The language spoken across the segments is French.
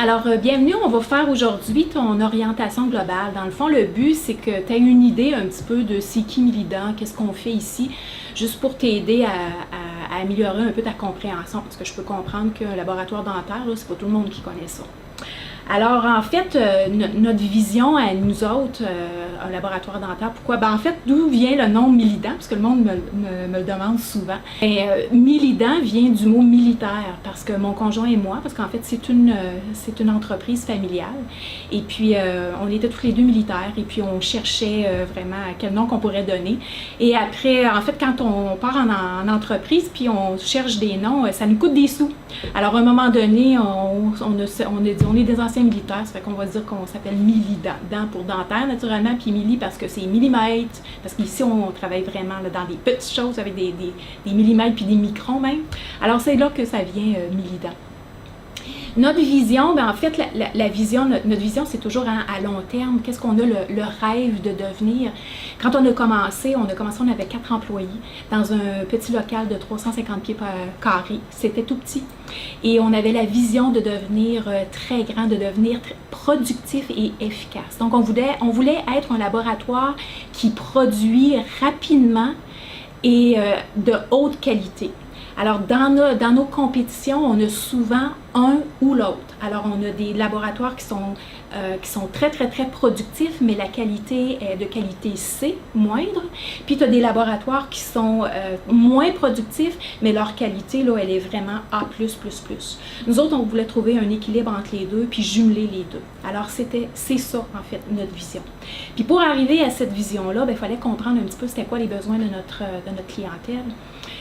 Alors, bienvenue, on va faire aujourd'hui ton orientation globale. Dans le fond, le but, c'est que tu aies une idée un petit peu de c'est qui Millident, qu'est-ce qu'on fait ici, juste pour t'aider à améliorer un peu ta compréhension, parce que je peux comprendre qu'un laboratoire dentaire, c'est pas tout le monde qui connaît ça. Alors, en fait, notre vision à nous autres, un laboratoire dentaire, pourquoi? Ben, en fait, d'où vient le nom Millident? Parce que le monde me le demande souvent. Millident vient du mot militaire, parce que mon conjoint et moi, parce qu'en fait, c'est une entreprise familiale. Et puis, on était tous les deux militaires, et puis on cherchait vraiment quel nom qu'on pourrait donner. Et après, en fait, quand on part en entreprise, puis on cherche des noms, ça nous coûte des sous. Alors, à un moment donné, on est des anciens militaires, ça fait qu'on va dire qu'on s'appelle Millident. Dent pour dentaire, naturellement, puis milli parce que c'est millimètres, parce qu'ici, on travaille vraiment là, dans des petites choses avec des millimètres puis des microns même. Alors, c'est là que ça vient, Millident. Notre vision, ben en fait, notre vision, c'est toujours à long terme. Qu'est-ce qu'on a le rêve de devenir? Quand on commencé, on avait 4 employés dans un petit local de 350 pieds carrés. C'était tout petit. Et on avait la vision de devenir très grand, de devenir très productif et efficace. Donc, on voulait être un laboratoire qui produit rapidement et de haute qualité. Alors, dans nos compétitions, on a souvent un ou l'autre. Alors, on a des laboratoires qui sont très, très, très productifs, mais la qualité est de qualité C, moindre. Puis, tu as des laboratoires qui sont moins productifs, mais leur qualité, là, elle est vraiment A+++. Nous autres, on voulait trouver un équilibre entre les deux, puis jumeler les deux. Alors, c'est ça, en fait, notre vision. Puis, pour arriver à cette vision-là, il fallait comprendre un petit peu c'était quoi les besoins de notre clientèle.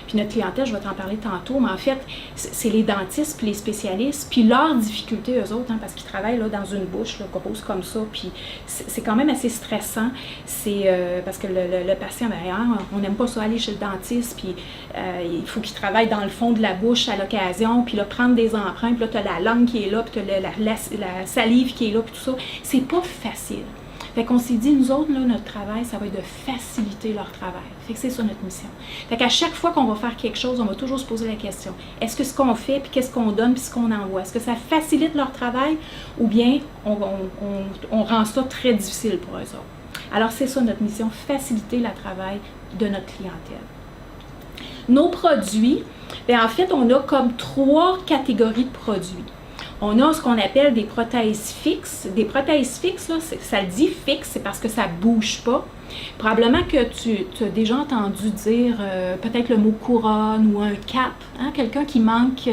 Puis notre clientèle, je vais t'en parler tantôt, mais en fait, c'est les dentistes puis les spécialistes, puis leurs difficultés, eux autres, parce qu'ils travaillent là, dans une bouche, là, grosse comme ça, puis c'est quand même assez stressant. C'est parce que le patient, on n'aime pas ça aller chez le dentiste, puis il faut qu'il travaille dans le fond de la bouche à l'occasion, puis là, prendre des empreintes, puis là, tu as la langue qui est là, puis tu as la salive qui est là, puis tout ça. C'est pas facile. Fait qu'on s'est dit, nous autres, là, notre travail, ça va être de faciliter leur travail. Fait que c'est ça notre mission. Fait qu'à chaque fois qu'on va faire quelque chose, on va toujours se poser la question, est-ce que ce qu'on fait, puis qu'est-ce qu'on donne, puis ce qu'on envoie, est-ce que ça facilite leur travail ou bien on rend ça très difficile pour eux autres? Alors c'est ça notre mission, faciliter le travail de notre clientèle. Nos produits, bien, en fait, on a comme 3 catégories de produits. On a ce qu'on appelle des prothèses fixes. Des prothèses fixes, là, ça dit fixe, c'est parce que ça ne bouge pas. Probablement que tu as déjà entendu dire peut-être le mot couronne ou un cap. Hein? Quelqu'un qui manque,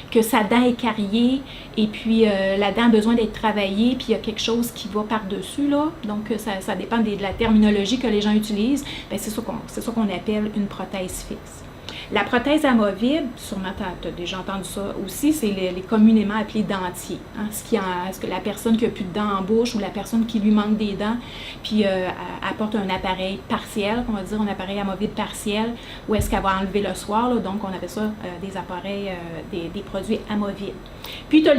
que sa dent est cariée et puis la dent a besoin d'être travaillée puis il y a quelque chose qui va par-dessus, là. Donc, ça dépend de la terminologie que les gens utilisent. Bien, c'est ça qu'on appelle une prothèse fixe. La prothèse amovible, sûrement tu as déjà entendu ça aussi, c'est les communément appelés dentiers. Hein? Ce que la personne qui n'a plus de dents en bouche ou la personne qui lui manque des dents, puis apporte un appareil partiel, on va dire un appareil amovible partiel, ou est-ce qu'elle va enlever le soir, là, donc on appelle ça des appareils, des produits amovibles. Puis tu as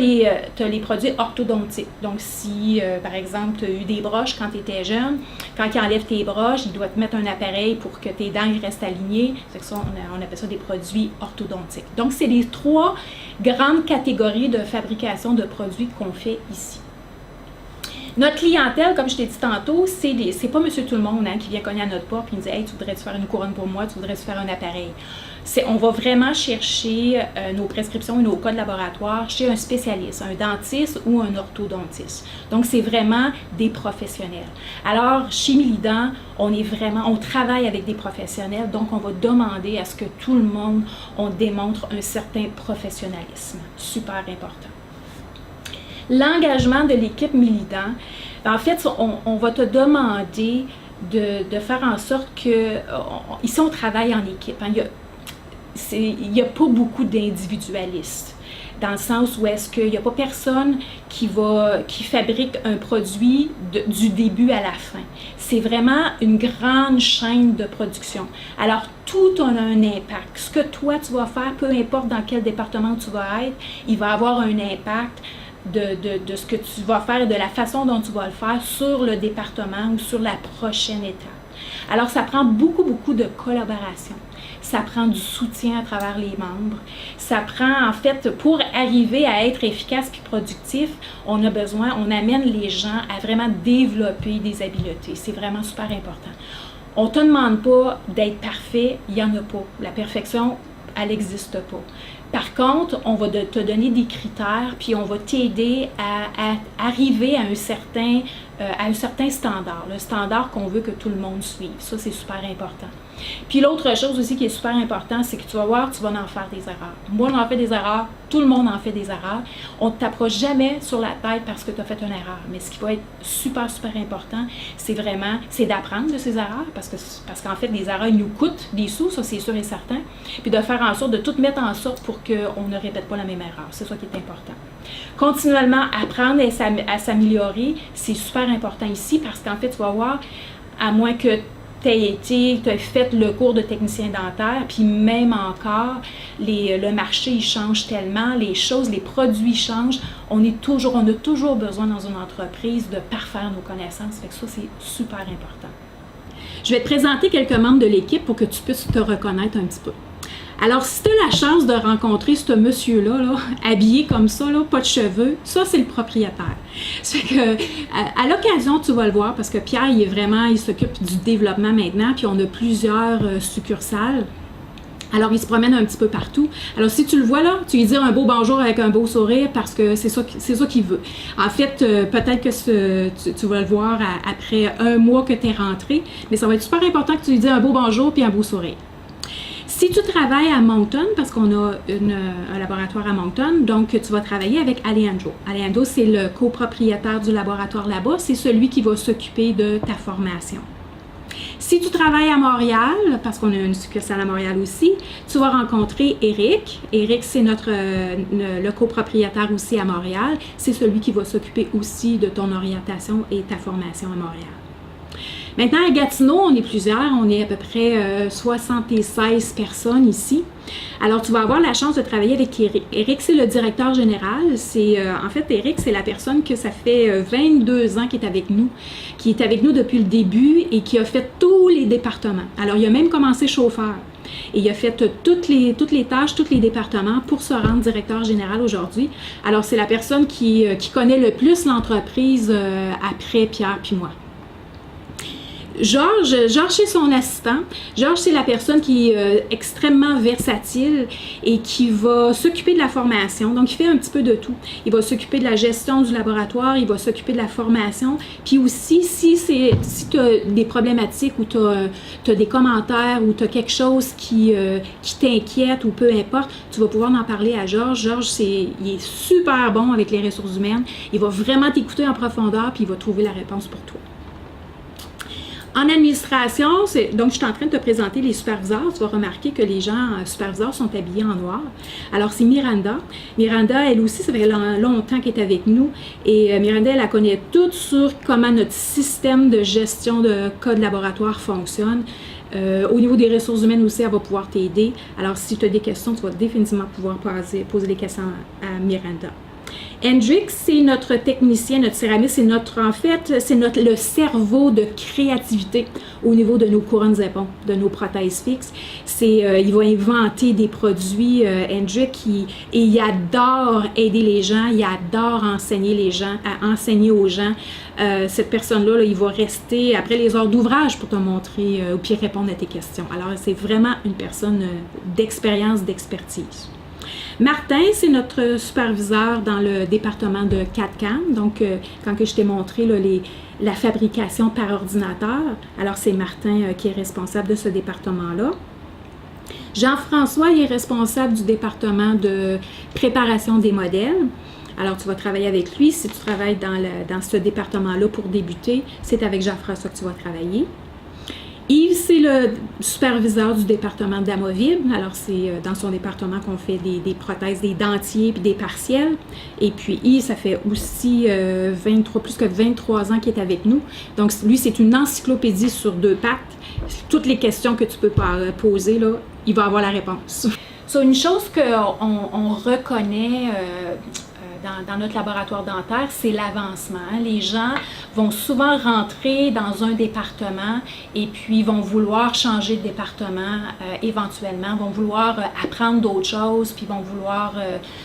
les produits orthodontiques. Donc si, par exemple, tu as eu des broches quand tu étais jeune, quand ils enlèvent tes broches, il doit te mettre un appareil pour que tes dents restent alignées. C'est ça, on appelle ça des produits orthodontiques. Donc, c'est les 3 grandes catégories de fabrication de produits qu'on fait ici. Notre clientèle, comme je t'ai dit tantôt, c'est pas monsieur tout le monde qui vient cogner à notre porte et nous dit « Hey, tu voudrais-tu faire une couronne pour moi? Tu voudrais-tu faire un appareil? » On va vraiment chercher nos prescriptions et nos cas de laboratoire chez un spécialiste, un dentiste ou un orthodontiste. Donc, c'est vraiment des professionnels. Alors, chez Millident, on travaille avec des professionnels, donc on va demander à ce que tout le monde, on démontre un certain professionnalisme. Super important. L'engagement de l'équipe Millident, en fait, on va te demander de faire en sorte que, ici on travaille en équipe. Hein, il n'y a pas beaucoup d'individualistes, dans le sens où est-ce qu'il n'y a pas personne qui fabrique un produit du début à la fin. C'est vraiment une grande chaîne de production. Alors, tout a un impact. Ce que toi, tu vas faire, peu importe dans quel département tu vas être, il va avoir un impact de ce que tu vas faire et de la façon dont tu vas le faire sur le département ou sur la prochaine étape. Alors, ça prend beaucoup, beaucoup de collaboration. Ça prend du soutien à travers les membres. Ça prend, en fait, pour arriver à être efficace puis productif, on amène les gens à vraiment développer des habiletés. C'est vraiment super important. On ne te demande pas d'être parfait, il n'y en a pas. La perfection, elle n'existe pas. Par contre, on va te donner des critères, puis on va t'aider à arriver à un certain standard, le standard qu'on veut que tout le monde suive. Ça, c'est super important. Puis l'autre chose aussi qui est super important, c'est que tu vas voir, tu vas en faire des erreurs. Moi, j'en fais des erreurs, tout le monde en fait des erreurs. On ne t'approche jamais sur la tête parce que tu as fait une erreur. Mais ce qui va être super, super important, c'est d'apprendre de ces erreurs, parce qu'en fait, les erreurs, ils nous coûtent des sous, ça c'est sûr et certain. Puis de faire en sorte, de tout mettre en sorte pour qu'on ne répète pas la même erreur. C'est ça qui est important. Continuellement, apprendre à s'améliorer, c'est super important ici, parce qu'en fait, tu vas voir, à moins que tu as fait le cours de technicien dentaire, puis même encore, le marché il change tellement, les produits changent. On a toujours besoin dans une entreprise de parfaire nos connaissances. Fait que ça, c'est super important. Je vais te présenter quelques membres de l'équipe pour que tu puisses te reconnaître un petit peu. Alors, si tu as la chance de rencontrer ce monsieur-là, là, habillé comme ça, là, pas de cheveux, ça, c'est le propriétaire. Ça fait que, à l'occasion, tu vas le voir, parce que Pierre, il s'occupe du développement maintenant, puis on a plusieurs succursales. Alors, il se promène un petit peu partout. Alors, si tu le vois là, tu lui dis un beau bonjour avec un beau sourire, parce que c'est ça qu'il veut. En fait, peut-être que tu vas le voir après un mois que tu es rentré, mais ça va être super important que tu lui dises un beau bonjour puis un beau sourire. Si tu travailles à Moncton, parce qu'on a un laboratoire à Moncton, donc tu vas travailler avec Alejandro. Alejandro, c'est le copropriétaire du laboratoire là-bas, c'est celui qui va s'occuper de ta formation. Si tu travailles à Montréal, parce qu'on a une succursale à Montréal aussi, tu vas rencontrer Eric. Eric, c'est le copropriétaire aussi à Montréal. C'est celui qui va s'occuper aussi de ton orientation et ta formation à Montréal. Maintenant, à Gatineau, on est plusieurs, on est à peu près 76 personnes ici. Alors, tu vas avoir la chance de travailler avec Eric. Eric, c'est le directeur général. En fait, Eric, c'est la personne que ça fait 22 ans qui est avec nous depuis le début et qui a fait tous les départements. Alors, il a même commencé chauffeur. Et il a fait toutes les tâches, tous les départements pour se rendre directeur général aujourd'hui. Alors, c'est la personne qui connaît le plus l'entreprise après Pierre puis moi. Georges, c'est son assistant. Georges, c'est la personne qui est extrêmement versatile et qui va s'occuper de la formation. Donc, il fait un petit peu de tout. Il va s'occuper de la gestion du laboratoire, il va s'occuper de la formation. Puis aussi, si tu as des problématiques ou tu as des commentaires ou tu as quelque chose qui t'inquiète ou peu importe, tu vas pouvoir en parler à Georges. Georges, il est super bon avec les ressources humaines. Il va vraiment t'écouter en profondeur puis il va trouver la réponse pour toi. En administration, donc je suis en train de te présenter les superviseurs. Tu vas remarquer que les gens superviseurs sont habillés en noir. Alors, c'est Miranda. Miranda, elle aussi, ça fait longtemps qu'elle est avec nous. Et Miranda, elle connaît tout sur comment notre système de gestion de cas de laboratoire fonctionne. Au niveau des ressources humaines aussi, elle va pouvoir t'aider. Alors, si tu as des questions, tu vas définitivement pouvoir poser des questions à Miranda. Hendrik, c'est notre technicien, notre céramiste, c'est le cerveau de créativité au niveau de nos couronnes épons, de nos prothèses fixes. Il va inventer des produits, Hendrik, et il adore aider les gens, il adore enseigner aux gens. Cette personne-là, il va rester après les heures d'ouvrage pour te montrer puis répondre à tes questions. Alors, c'est vraiment une personne d'expérience, d'expertise. Martin, c'est notre superviseur dans le département de CAD/CAM. Donc, quand je t'ai montré là, la fabrication par ordinateur, alors c'est Martin qui est responsable de ce département-là. Jean-François, il est responsable du département de préparation des modèles. Alors, tu vas travailler avec lui. Si tu travailles dans ce département-là pour débuter, c'est avec Jean-François que tu vas travailler. Yves, c'est le superviseur du département d'Amovible. Alors, c'est dans son département qu'on fait des prothèses, des dentiers puis des partiels. Et puis, Yves, ça fait aussi plus que 23 ans qu'il est avec nous. Donc, lui, c'est une encyclopédie sur deux pattes. Toutes les questions que tu peux poser, là, il va avoir la réponse. So, une chose qu'on reconnaît dans notre laboratoire dentaire, c'est l'avancement. Les gens vont souvent rentrer dans un département et puis vont vouloir changer de département éventuellement, vont vouloir apprendre d'autres choses, puis vont vouloir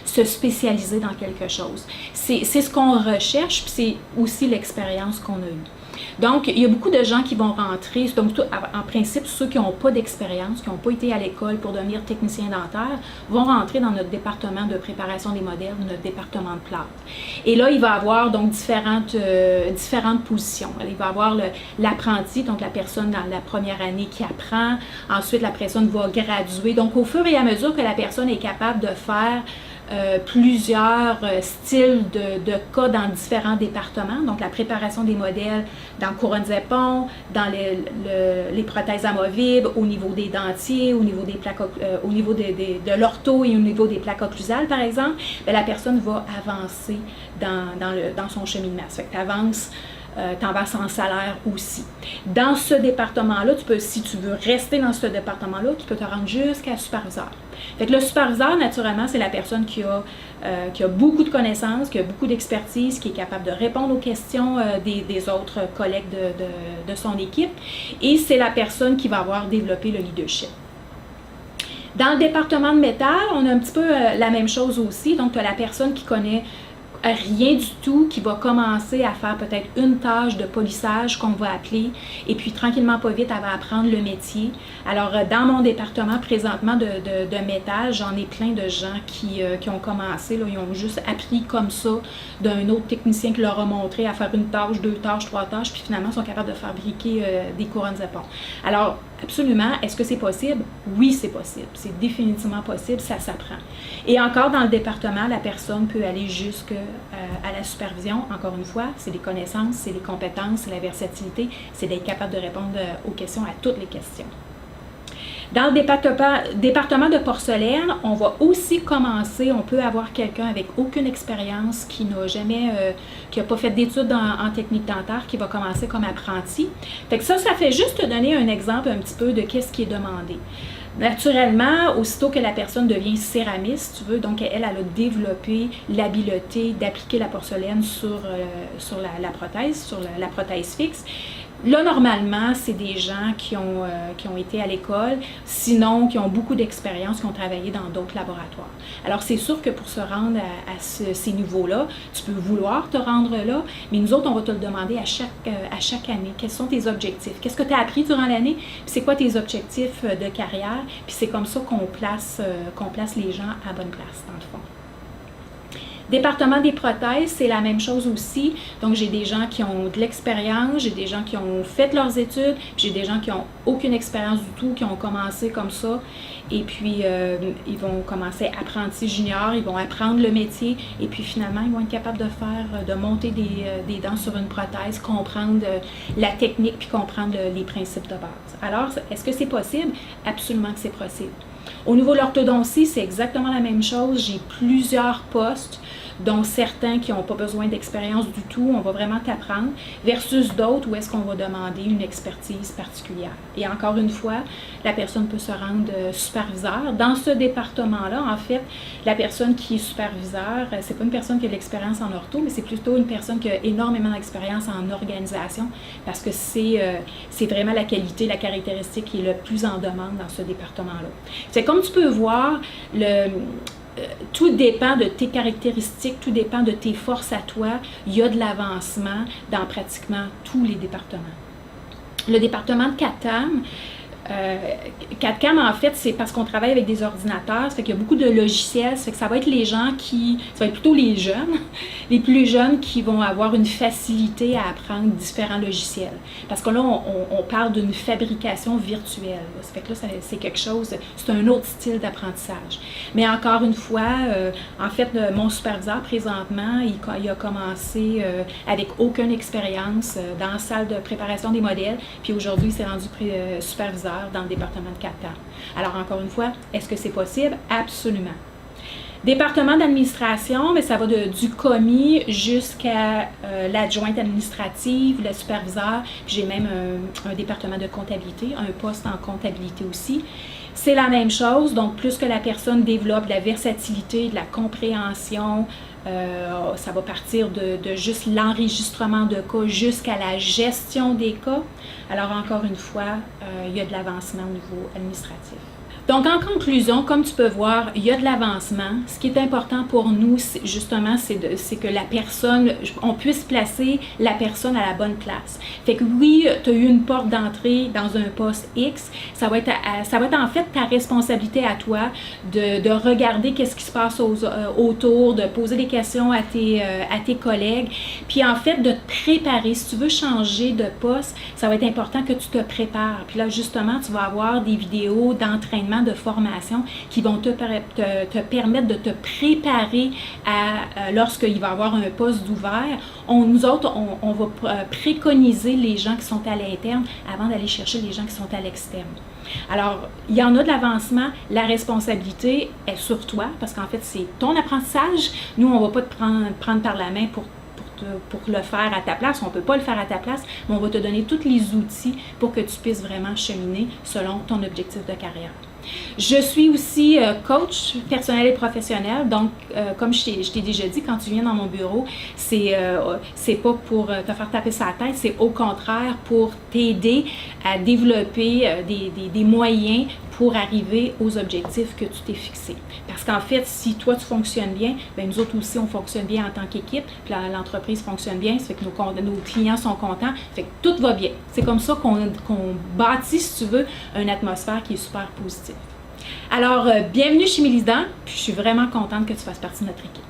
se spécialiser dans quelque chose. C'est ce qu'on recherche, puis c'est aussi l'expérience qu'on a eue. Donc, il y a beaucoup de gens qui vont rentrer, donc en principe, ceux qui n'ont pas d'expérience, qui n'ont pas été à l'école pour devenir technicien dentaire, vont rentrer dans notre département de préparation des modèles, notre département de plâtre. Et là, il va y avoir donc différentes positions. Il va y avoir l'apprenti, donc la personne dans la première année qui apprend. Ensuite, la personne va graduer. Donc, au fur et à mesure que la personne est capable de faire plusieurs styles de cas dans différents départements, donc la préparation des modèles dans couronnes épons, dans les prothèses amovibles, au niveau des dentiers, au niveau des plaques, au niveau de l'ortho et au niveau des plaques occlusales par exemple, bien, la personne va avancer dans son cheminement. Ça fait que tu avances en salaire aussi. Dans ce département-là, si tu veux rester dans ce département-là, tu peux te rendre jusqu'à superviseur. Fait que le superviseur, naturellement, c'est la personne qui a beaucoup de connaissances, qui a beaucoup d'expertise, qui est capable de répondre aux questions des autres collègues de son équipe, et c'est la personne qui va avoir développé le leadership. Dans le département de métal, on a un petit peu la même chose aussi. Donc, tu as la personne qui connaît rien du tout, qui va commencer à faire peut-être une tâche de polissage qu'on va appeler, et puis tranquillement pas vite, elle va apprendre le métier. Alors dans mon département présentement de métal, j'en ai plein de gens qui ont commencé, là, ils ont juste appris comme ça d'un autre technicien qui leur a montré à faire une tâche, deux tâches, trois tâches, puis finalement sont capables de fabriquer des couronnes épons. Alors absolument, est-ce que c'est possible? Oui, c'est possible. C'est définitivement possible, ça s'apprend. Et encore dans le département, la personne peut aller jusqu'à la supervision. Encore une fois, c'est les connaissances, c'est les compétences, c'est la versatilité, c'est d'être capable de répondre aux questions, à toutes les questions. Dans le département de porcelaine, on va aussi commencer, on peut avoir quelqu'un avec aucune expérience qui n'a jamais, qui n'a pas fait d'études en technique dentaire, qui va commencer comme apprenti. Fait que ça fait juste te donner un exemple un petit peu de qu'est-ce qui est demandé. Naturellement, aussitôt que la personne devient céramiste, tu veux, donc elle a développé l'habileté d'appliquer la porcelaine sur la prothèse, sur la prothèse fixe. Là, normalement, c'est des gens qui ont été à l'école, sinon qui ont beaucoup d'expérience, qui ont travaillé dans d'autres laboratoires. Alors, c'est sûr que pour se rendre à ces niveaux-là, tu peux vouloir te rendre là, mais nous autres, on va te le demander à chaque année. Quels sont tes objectifs? Qu'est-ce que tu as appris durant l'année? Puis c'est quoi tes objectifs de carrière? Puis c'est comme ça qu'on place les gens à bonne place, dans le fond. Département des prothèses, c'est la même chose aussi. Donc, j'ai des gens qui ont de l'expérience, j'ai des gens qui ont fait leurs études, j'ai des gens qui n'ont aucune expérience du tout, qui ont commencé comme ça. Et puis, ils vont commencer apprentis juniors, ils vont apprendre le métier. Et puis, finalement, ils vont être capables de monter des dents sur une prothèse, comprendre la technique, puis comprendre les principes de base. Alors, est-ce que c'est possible? Absolument que c'est possible. Au niveau de l'orthodontie, c'est exactement la même chose. J'ai plusieurs postes, dont certains qui n'ont pas besoin d'expérience du tout, on va vraiment t'apprendre, versus d'autres où est-ce qu'on va demander une expertise particulière. Et encore une fois, la personne peut se rendre superviseur. Dans ce département-là, en fait, la personne qui est superviseur, c'est pas une personne qui a de l'expérience en ortho, mais c'est plutôt une personne qui a énormément d'expérience en organisation, parce que c'est vraiment la qualité, la caractéristique qui est le plus en demande dans ce département-là. C'est comme tu peux voir, tout dépend de tes caractéristiques, tout dépend de tes forces à toi. Il y a de l'avancement dans pratiquement tous les départements. Le département de CAD/CAM, CAD/CAM, en fait, c'est parce qu'on travaille avec des ordinateurs, ça fait qu'il y a beaucoup de logiciels, ça fait que ça va être les gens ça va être plutôt les jeunes, les plus jeunes qui vont avoir une facilité à apprendre différents logiciels. Parce que là, on parle d'une fabrication virtuelle. Ça fait que là, c'est quelque chose, c'est un autre style d'apprentissage. Mais encore une fois, en fait, mon superviseur, présentement, il a commencé avec aucune expérience dans la salle de préparation des modèles, puis aujourd'hui, il s'est rendu superviseur dans le département de CAD/CAM. Alors, encore une fois, est-ce que c'est possible? Absolument. Département d'administration, mais ça va du commis jusqu'à l'adjointe administrative, le superviseur, puis j'ai même un département de comptabilité, un poste en comptabilité aussi. C'est la même chose, donc plus que la personne développe de la versatilité, de la compréhension, Ça va partir de juste l'enregistrement de cas jusqu'à la gestion des cas. Alors encore une fois, il y a de l'avancement au niveau administratif. Donc, en conclusion, comme tu peux voir, il y a de l'avancement. Ce qui est important pour nous, justement, c'est que la personne, on puisse placer la personne à la bonne place. Fait que oui, tu as eu une porte d'entrée dans un poste X, ça va être en fait ta responsabilité à toi de regarder qu'est-ce qui se passe autour, de poser des questions à tes collègues, puis en fait de te préparer. Si tu veux changer de poste, ça va être important que tu te prépares. Puis là, justement, tu vas avoir des vidéos d'entraînement, de formation qui vont te permettre de te préparer lorsqu'il va y avoir un poste d'ouvert. Nous autres, on va préconiser les gens qui sont à l'interne avant d'aller chercher les gens qui sont à l'externe. Alors, il y en a de l'avancement. La responsabilité est sur toi parce qu'en fait, c'est ton apprentissage. Nous, on ne va pas te prendre par la main pour le faire à ta place. On ne peut pas le faire à ta place, mais on va te donner tous les outils pour que tu puisses vraiment cheminer selon ton objectif de carrière. Je suis aussi coach personnel et professionnel, donc comme je t'ai déjà dit, quand tu viens dans mon bureau, c'est pas pour te faire taper sur la tête, c'est au contraire pour t'aider à développer des moyens pour arriver aux objectifs que tu t'es fixés. Parce qu'en fait, si toi tu fonctionnes bien, bien nous autres aussi on fonctionne bien en tant qu'équipe, puis l'entreprise fonctionne bien, ça fait que nos clients sont contents, ça fait que tout va bien. C'est comme ça qu'on bâtit, si tu veux, une atmosphère qui est super positive. Alors, bienvenue chez Mélisan, puis je suis vraiment contente que tu fasses partie de notre équipe.